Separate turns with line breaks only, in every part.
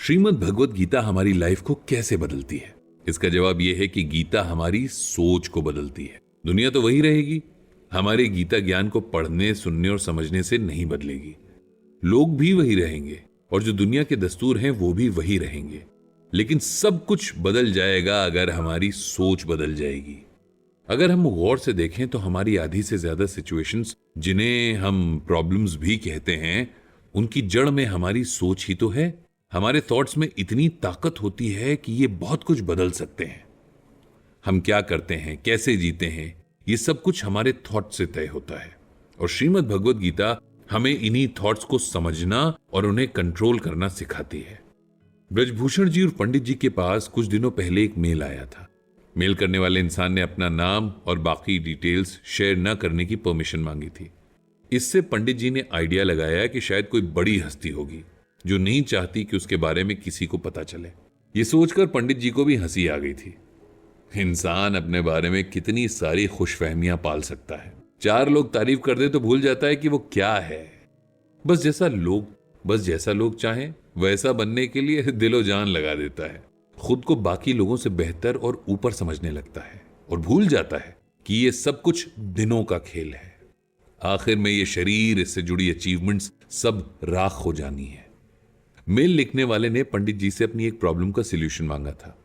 श्रीमद् भगवत गीता हमारी लाइफ को कैसे बदलती है? इसका जवाब यह है कि गीता हमारी सोच को बदलती है। दुनिया तो वही रहेगी, हमारे गीता ज्ञान को पढ़ने, सुनने और समझने से नहीं बदलेगी। लोग भी वही रहेंगे और जो दुनिया के दस्तूर हैं वो भी वही रहेंगे, लेकिन सब कुछ बदल जाएगा अगर हमारी सोच बदल जाएगी। अगर हम गौर से देखें तो हमारी आधी से ज्यादा सिचुएशंस, जिन्हें हम प्रॉब्लम्स भी कहते हैं, उनकी जड़ में हमारी सोच ही तो है। हमारे थॉट्स में इतनी ताकत होती है कि ये बहुत कुछ बदल सकते हैं। हम क्या करते हैं, कैसे जीते हैं, ये सब कुछ हमारे थॉट से तय होता है। और श्रीमद् भगवत गीता हमें इन्हीं थॉट्स को समझना और उन्हें कंट्रोल करना सिखाती है। ब्रजभूषण जी और पंडित जी के पास कुछ दिनों पहले एक मेल आया था। मेल करने वाले इंसान ने अपना नाम और बाकी डिटेल्स शेयर न करने की परमिशन मांगी थी। इससे पंडित जी ने आइडिया लगाया कि शायद कोई बड़ी हस्ती होगी जो नहीं चाहती कि उसके बारे में किसी को पता चले। ये सोचकर पंडित जी को भी हंसी आ गई थी। इंसान अपने बारे में कितनी सारी खुशफहमियां पाल सकता है। 4 लोग तारीफ कर दे तो भूल जाता है कि वो क्या है। बस जैसा लोग चाहें वैसा बनने के लिए दिलो जान लगा देता है। खुद को बाकी लोगों से बेहतर और ऊपर समझने लगता है और भूल जाता है कि ये सब कुछ दिनों का खेल है। आखिर में ये शरीर, इससे जुड़ी अचीवमेंट्स सब राख हो जानी है। मेल लिखने वाले ने पंडित जी से अपनी एक प्रॉब्लम का सलूशन मांगा था।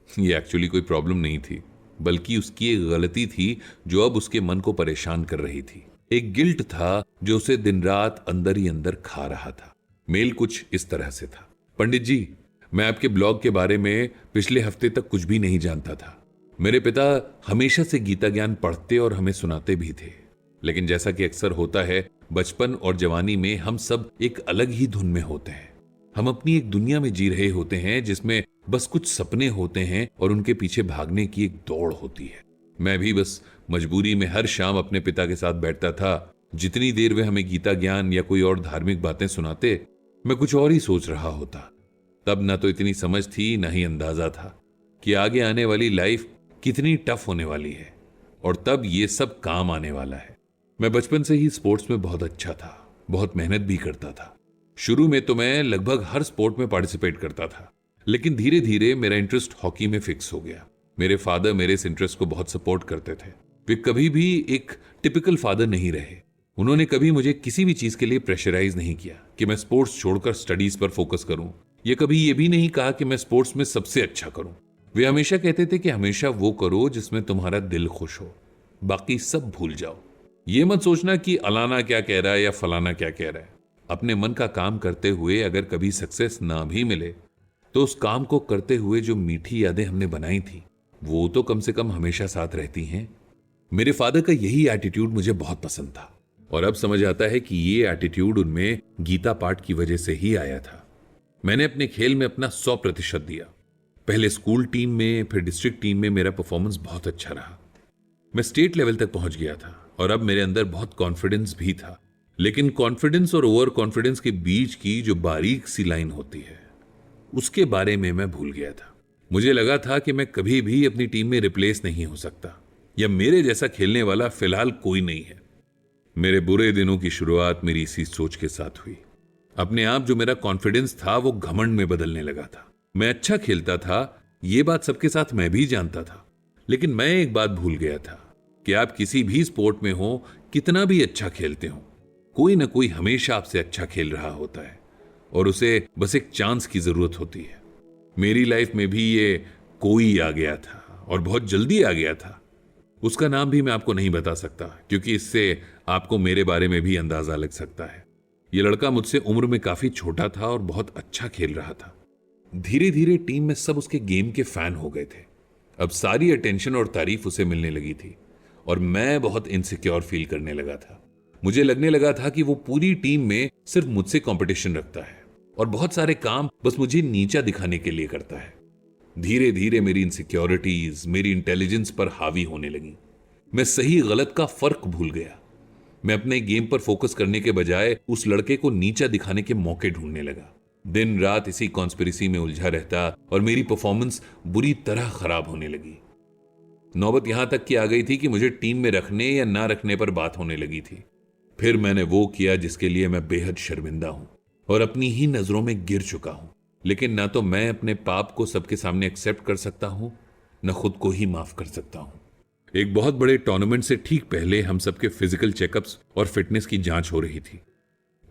ये एक्चुअली कोई प्रॉब्लम नहीं थी, बल्कि उसकी एक गलती थी जो अब उसके मन को परेशान कर रही थी। एक गिल्ट था जो उसे दिन रात अंदर ही अंदर खा रहा था। मेल कुछ इस तरह से था। पंडित जी, मैं आपके ब्लॉग के बारे में पिछले हफ्ते तक कुछ भी नहीं जानता था। मेरे पिता हमेशा से गीता ज्ञान पढ़ते और हमें सुनाते भी थे, लेकिन जैसा कि अक्सर होता है, बचपन और जवानी में हम सब एक अलग ही धुन में होते हैं। हम अपनी एक दुनिया में जी रहे होते हैं जिसमें बस कुछ सपने होते हैं और उनके पीछे भागने की एक दौड़ होती है। मैं भी बस मजबूरी में हर शाम अपने पिता के साथ बैठता था। जितनी देर वे हमें गीता ज्ञान या कोई और धार्मिक बातें सुनाते, मैं कुछ और ही सोच रहा होता। तब ना तो इतनी समझ थी, ना ही अंदाजा था कि आगे आने वाली लाइफ कितनी टफ होने वाली है, और तब ये सब काम आने वाला है। मैं बचपन से ही स्पोर्ट्स में बहुत अच्छा था, बहुत मेहनत भी करता था। शुरू में तो मैं लगभग हर स्पोर्ट में पार्टिसिपेट करता था, लेकिन धीरे धीरे मेरा इंटरेस्ट हॉकी में फिक्स हो गया। मेरे फादर मेरे इस इंटरेस्ट को बहुत सपोर्ट करते थे। वे कभी भी एक टिपिकल फादर नहीं रहे। उन्होंने कभी मुझे किसी भी चीज के लिए प्रेशराइज नहीं किया कि मैं स्पोर्ट्स छोड़कर स्टडीज पर फोकस करूं, या कभी ये भी नहीं कहा कि मैं स्पोर्ट्स में सबसे अच्छा करूं। वे हमेशा कहते थे कि हमेशा वो करो जिसमें तुम्हारा दिल खुश हो, बाकी सब भूल जाओ। ये मत सोचना कि अलाना क्या कह रहा है या फलाना क्या कह रहा है। अपने मन का काम करते हुए अगर कभी सक्सेस ना भी मिले तो उस काम को करते हुए जो मीठी यादें हमने बनाई थी वो तो कम से कम हमेशा साथ रहती हैं। मेरे फादर का यही एटीट्यूड मुझे बहुत पसंद था, और अब समझ आता है कि ये एटीट्यूड उनमें गीता पाठ की वजह से ही आया था। मैंने अपने खेल में अपना 100% दिया। पहले स्कूल टीम में, फिर डिस्ट्रिक्ट टीम में मेरा परफॉर्मेंस बहुत अच्छा रहा। मैं स्टेट लेवल तक पहुंच गया था और अब मेरे अंदर बहुत कॉन्फिडेंस भी था। लेकिन कॉन्फिडेंस और ओवर कॉन्फिडेंस के बीच की जो बारीक सी लाइन होती है, उसके बारे में मैं भूल गया था। मुझे लगा था कि मैं कभी भी अपनी टीम में रिप्लेस नहीं हो सकता, या मेरे जैसा खेलने वाला फिलहाल कोई नहीं है। मेरे बुरे दिनों की शुरुआत मेरी इसी सोच के साथ हुई। अपने आप जो मेरा कॉन्फिडेंस था वो घमंड में बदलने लगा था। मैं अच्छा खेलता था, ये बात सबके साथ मैं भी जानता था, लेकिन मैं एक बात भूल गया था कि आप किसी भी स्पोर्ट में हो, कितना भी अच्छा खेलते हो, कोई ना कोई हमेशा आपसे अच्छा खेल रहा होता है और उसे बस एक चांस की जरूरत होती है। मेरी लाइफ में भी ये कोई आ गया था और बहुत जल्दी आ गया था। उसका नाम भी मैं आपको नहीं बता सकता, क्योंकि इससे आपको मेरे बारे में भी अंदाजा लग सकता है। ये लड़का मुझसे उम्र में काफी छोटा था और बहुत अच्छा खेल रहा था। धीरे धीरे टीम में सब उसके गेम के फैन हो गए थे। अब सारी अटेंशन और तारीफ उसे मिलने लगी थी और मैं बहुत इनसिक्योर फील करने लगा था। मुझे लगने लगा था कि वो पूरी टीम में सिर्फ मुझसे कंपटीशन रखता है और बहुत सारे काम बस मुझे नीचा दिखाने के लिए करता है। धीरे धीरे मेरी इनसिक्योरिटीज मेरी इंटेलिजेंस पर हावी होने लगी। मैं सही गलत का फर्क भूल गया। मैं अपने गेम पर फोकस करने के बजाय उस लड़के को नीचा दिखाने के मौके ढूंढने लगा। दिन रात इसी कॉन्स्पिरेसी में उलझा रहता और मेरी परफॉर्मेंस बुरी तरह खराब होने लगी। नौबत यहां तक की आ गई थी कि मुझे टीम में रखने या ना रखने पर बात होने लगी थी। फिर मैंने वो किया जिसके लिए मैं बेहद शर्मिंदा हूं और अपनी ही नजरों में गिर चुका हूं। लेकिन ना तो मैं अपने पाप को सबके सामने एक्सेप्ट कर सकता हूं, न खुद को ही माफ कर सकता हूं। एक बहुत बड़े टूर्नामेंट से ठीक पहले हम सबके फिजिकल चेकअप्स और फिटनेस की जांच हो रही थी।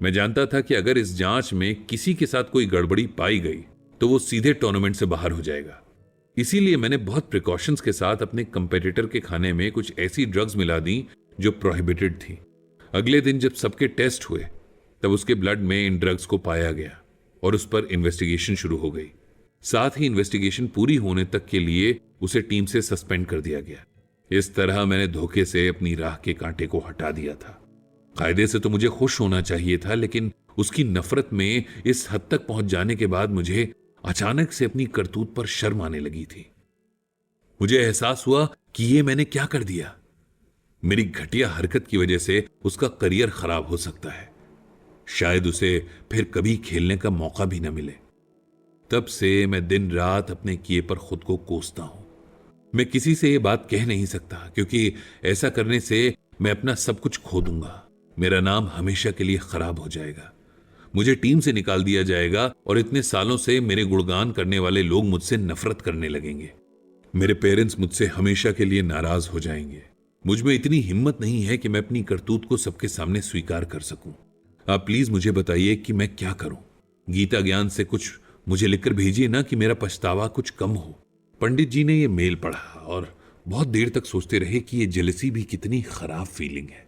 मैं जानता था कि अगर इस जांच में किसी के साथ कोई गड़बड़ी पाई गई तो वो सीधे टूर्नामेंट से बाहर हो जाएगा। इसीलिए मैंने बहुत प्रिकॉशंस के साथ अपने कंपेटिटर के खाने में कुछ ऐसी ड्रग्स मिला दी जो प्रोहिबिटेड थी। अगले दिन जब सबके टेस्ट हुए तब उसके ब्लड में इन ड्रग्स को पाया गया और उस पर इन्वेस्टिगेशन शुरू हो गई। साथ ही इन्वेस्टिगेशन पूरी होने तक के लिए उसे टीम से सस्पेंड कर दिया गया। इस तरह मैंने धोखे से अपनी राह के कांटे को हटा दिया था। कायदे से तो मुझे खुश होना चाहिए था, लेकिन उसकी नफरत में इस हद तक पहुंच जाने के बाद मुझे अचानक से अपनी करतूत पर शर्म आने लगी थी। मुझे एहसास हुआ कि ये मैंने क्या कर दिया। मेरी घटिया हरकत की वजह से उसका करियर खराब हो सकता है। शायद उसे फिर कभी खेलने का मौका भी न मिले। तब से मैं दिन रात अपने किए पर खुद को कोसता हूं। मैं किसी से ये बात कह नहीं सकता, क्योंकि ऐसा करने से मैं अपना सब कुछ खो दूंगा। मेरा नाम हमेशा के लिए खराब हो जाएगा। मुझे टीम से निकाल दिया जाएगा और इतने सालों से मेरे गुणगान करने वाले लोग मुझसे नफरत करने लगेंगे। मेरे पेरेंट्स मुझसे हमेशा के लिए नाराज हो जाएंगे। मुझ में इतनी हिम्मत नहीं है कि मैं अपनी करतूत को सबके सामने स्वीकार कर सकूं। आप प्लीज मुझे बताइए कि मैं क्या करूं। गीता ज्ञान से कुछ मुझे लिखकर भेजिए ना, कि मेरा पछतावा कुछ कम हो। पंडित जी ने यह मेल पढ़ा और बहुत देर तक सोचते रहे कि यह जेलसी भी कितनी खराब फीलिंग है।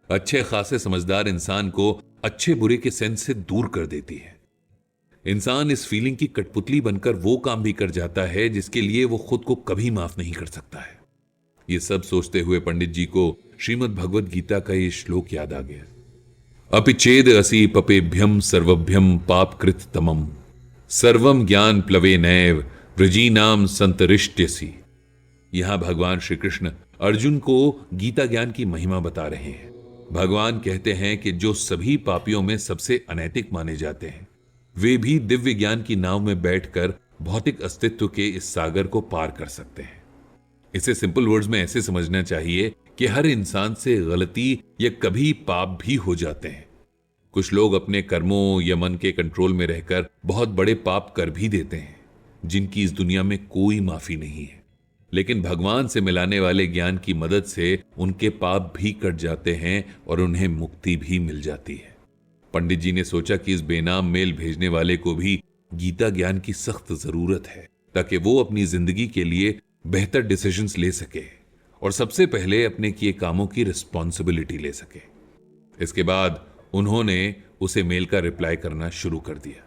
अच्छे खासे समझदार इंसान को अच्छे बुरे के सेंस से दूर कर देती है। इंसान इस फीलिंग की कठपुतली बनकर वो काम भी कर जाता है जिसके लिए वो खुद को कभी माफ नहीं कर सकता है। ये सब सोचते हुए पंडित जी को श्रीमद् भगवद गीता का ये श्लोक याद आ गया। अपि चेद असि पपेभ्यम सर्वभ्यम पापकृत तमम सर्वम ज्ञान प्लवे नैव व्रजीनाम संतरिष्ट्यसि। यहां भगवान श्री कृष्ण अर्जुन को गीता ज्ञान की महिमा बता रहे हैं। भगवान कहते हैं कि जो सभी पापियों में सबसे अनैतिक माने जाते हैं, वे भी दिव्य ज्ञान की नाव में बैठकर भौतिक अस्तित्व के इस सागर को पार कर सकते हैं। इसे सिंपल वर्ड्स में ऐसे समझना चाहिए कि हर इंसान से गलती या कभी पाप भी हो जाते हैं। कुछ लोग अपने कर्मों या मन के कंट्रोल में रहकर बहुत बड़े पाप कर भी देते हैं, जिनकी इस दुनिया में कोई माफी नहीं है। लेकिन भगवान से मिलाने वाले ज्ञान की मदद से उनके पाप भी कट जाते हैं और उन्हें मुक्ति भी मिल जाती है। पंडित जी ने सोचा कि इस बेनाम मेल भेजने वाले को भी गीता ज्ञान की सख्त जरूरत है, ताकि वो अपनी जिंदगी के लिए बेहतर डिसीजंस ले सके और सबसे पहले अपने किए कामों की रिस्पॉन्सिबिलिटी ले सके। इसके बाद उन्होंने उसे मेल का रिप्लाई करना शुरू कर दिया।